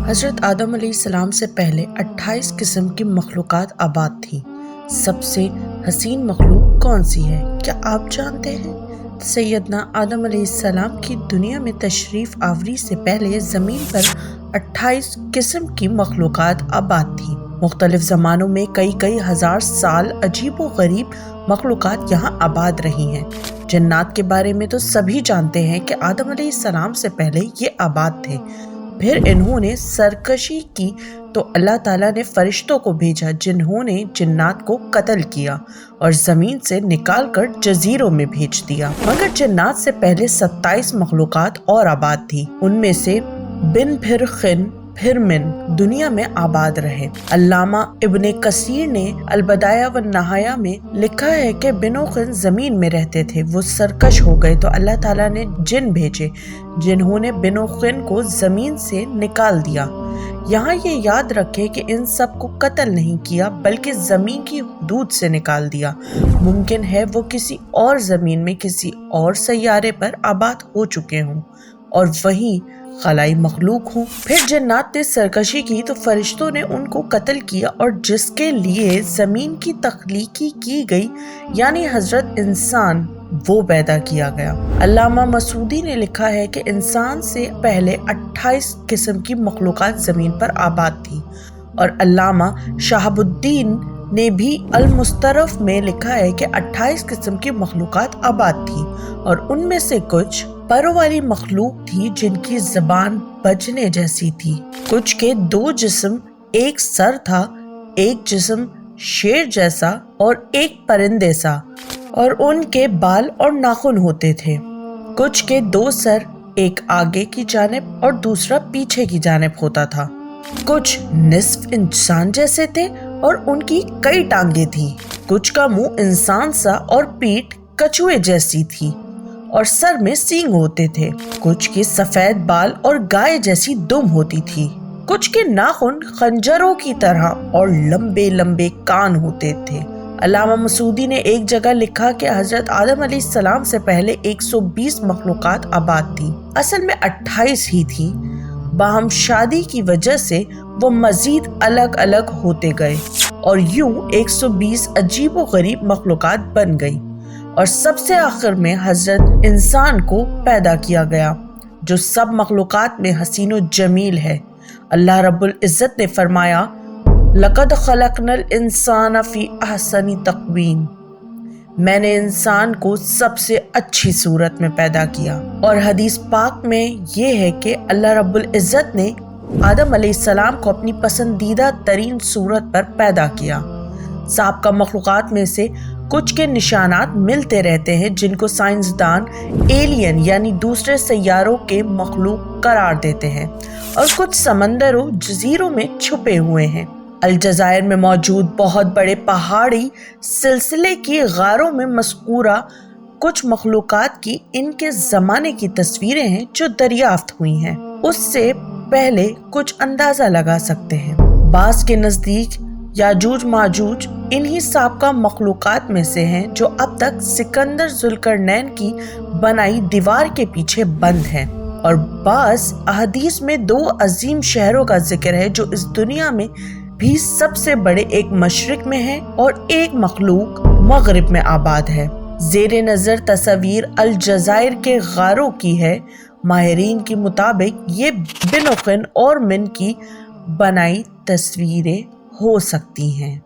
हज़रत आदम अलैहिस्सलाम से पहले 28 किस्म की मखलूक़ात आबाद थी। सबसे हसीन मखलूक कौन सी है, क्या आप जानते हैं? सैयदना आदम अलैहिस्सलाम की दुनिया में तशरीफ़ आवरी से पहले ज़मीन पर 28 किस्म की मखलूक़ात आबाद थी। मुख्तलिफ ज़मानों में कई हज़ार साल अजीब व गरीब मखलूक़ात यहाँ आबाद रही हैं। जन्नात के बारे में तो सभी जानते हैं कि आदम अलैहिस्सलाम से पहले ये आबाद थे। फिर इन्होंने सरकशी की तो अल्लाह ताला ने फरिश्तों को भेजा जिन्होंने जिन्नात को कत्ल किया और ज़मीन से निकाल कर जजीरों में भेज दिया। मगर जिन्नात से पहले 27 मखलूक़ात और आबाद थी। उनमें से बिन फिर खिन फिर मिन दुनिया में आबाद रहे। अल्लामा इब्ने कसीर ने अलबदाया व नहाया में लिखा है कि बिनो खिन जमीन में रहते थे, वो सरकश हो गए तो अल्लाह ताला ने जिन भेजे जिन्होंने बिनो खिन को जमीन से निकाल दिया। यहाँ ये याद रखें कि इन सब को कत्ल नहीं किया बल्कि ज़मीन की हदूद से निकाल दिया। मुमकिन है वो किसी और ज़मीन में किसी और सैयारे पर आबाद हो चुके हों और वही खलाई मखलूक हूँ। फिर जन्नात ने सरकशी की तो फरिश्तों ने उनको कत्ल किया और जिसके लिए ज़मीन की तख्लीकी की गई यानी हजरत इंसान वो पैदा किया गया। अल्लामा मसूदी ने लिखा है कि इंसान से पहले 28 किस्म की मखलूक़ात ज़मीन पर आबाद थी और अल्लामा शहाबुद्दीन ने भी अल-मुस्तरफ में लिखा है कि 28 किस्म की मखलूक़ात आबाद थी और उनमें से कुछ परों वाली मखलूक थी जिनकी ज़बान बजने जैसी थी, कुछ के 2 जिस्म, एक सर था, एक जिस्म शेर जैसा और एक परिंदे सा और उनके बाल और नाखून होते थे। कुछ के 2 सर, एक आगे की जानिब और दूसरा पीछे की जानिब होता था। कुछ निस्फ इंसान जैसे थे और उनकी कई टांगे थी। कुछ का मुंह इंसान सा और पीठ कछुए जैसी थी और सर में सींग होते थे। कुछ के सफेद बाल और गाय जैसी दुम होती थी। कुछ के नाखून खंजरों की तरह और लंबे लंबे कान होते थे। अल्लामा मसूदी ने एक जगह लिखा कि हजरत आदम अलैहिस्सलाम से पहले 120 मखलूक़ात आबाद थी। असल में 28 ही थी। बाहम शादी की वजह से वो मजीद अलग अलग होते गए और यूं 120 अजीब व गरीब मखलूक़ात बन गई और सबसे आखिर में हजरत इंसान को पैदा किया गया जो सब मखलूक़ात में हसीन व जमील है। अल्लाह रब्बुल इज़्ज़त ने फरमाया, लक़द खलक़नल इंसान फ़ी अहसनी तक़वीम, मैंने इंसान को सबसे अच्छी सूरत में पैदा किया। और हदीस पाक में ये है कि अल्लाह रब्बुल इज़्ज़त ने आदम अलैहिस्सलाम को अपनी पसंदीदा तरीन सूरत पर पैदा किया। साबका मखलूक़ात में से कुछ के निशानात मिलते रहते हैं जिनको साइंसदान एलियन यानी दूसरे सैयारों के मखलूक करार देते हैं और कुछ समंदरों जजीरों में छुपे हुए हैं। अलजायर में मौजूद बहुत बड़े पहाड़ी सिलसिले की गारों में मज़कूरा कुछ मखलूक़ात की इनके ज़माने की तस्वीरें हैं जो दरियाफ्त हुई हैं। उससे पहले कुछ अंदाज़ा लगा सकते हैं। बास के नज़दीक याजूज माजूज इन्हीं साबका मखलूक़ात में से हैं जो अब तक सिकंदर ज़ुल्करनैन की बनाई दीवार के पीछे बंद हैं और बास अहदीस में 2 अजीम शहरों का जिक्र है जो इस दुनिया में भी सबसे बड़े, एक मशरिक में है और एक मखलूक मगरिब में आबाद है। ज़ेरे नज़र तस्वीर अलजायर के गारों की है। माहिरीन के मुताबिक ये बिन खिन और मिन की बनाई तस्वीरें हो सकती हैं।